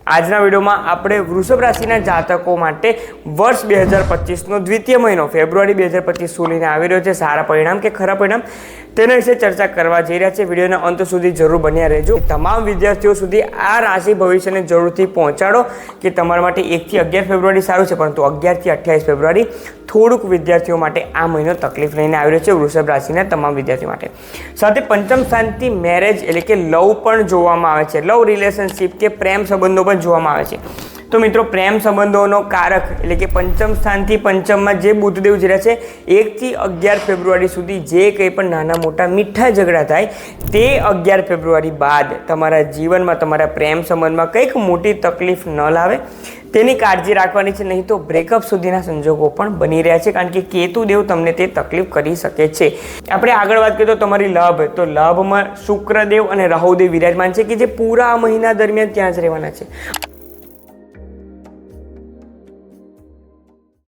આજના વિડીયોમાં આપણે વૃષભ રાશિના જાતકો માટે વર્ષ 2025નો દ્વિતીય મહિનો ફેબ્રુઆરી 2025 શું લઈને આવી રહ્યો છે, સારા પરિણામ કે ખરાબ પરિણામ, તેના વિશે ચર્ચા કરવા જઈ રહ્યા છે। વિડીયોના અંત સુધી જરૂર બન્યા રહેજો। તમામ વિદ્યાર્થીઓ સુધી આ રાશિ ભવિષ્યને જરૂરથી પહોંચાડો કે તમારા માટે 1 થી 11 ફેબ્રુઆરી સારું છે, પરંતુ 11 થી 28 ફેબ્રુઆરી થોડુંક વિદ્યાર્થીઓ માટે આ મહિનો તકલીફ લઈને આવી રહ્યો છે વૃષભ રાશિના તમામ વિદ્યાર્થીઓ માટે। સાથે પંચમ સ્થાનથી મેરેજ એટલે કે લવ પણ જોવામાં આવે છે, લવ રિલેશનશિપ કે પ્રેમ સંબંધો પણ જોવામાં આવે છે। તો મિત્રો, પ્રેમ સંબંધોનો કારક એટલે કે પંચમ સ્થાનથી પંચમમાં જે બુધદેવ જઈ રહ્યા છે, 1 થી 11 ફેબ્રુઆરી સુધી જે કંઈ પણ નાના મોટા મીઠા ઝઘડા થાય તે 11 ફેબ્રુઆરી બાદ તમારા જીવનમાં તમારા પ્રેમ સંબંધમાં કંઈક મોટી તકલીફ ન લાવે તેની કાળજી રાખવાની છે, નહીં તો બ્રેકઅપ સુધીના સંજોગો પણ બની રહ્યા છે, કારણ કે કેતુદેવ તમને તે તકલીફ કરી શકે છે। આપણે આગળ વાત કરીએ તો તમારી લાભ, તો લાભમાં શુક્રદેવ અને રાહુદેવ વિરાજમાન છે કે જે પૂરા મહિના દરમિયાન ત્યાં જ રહેવાના છે।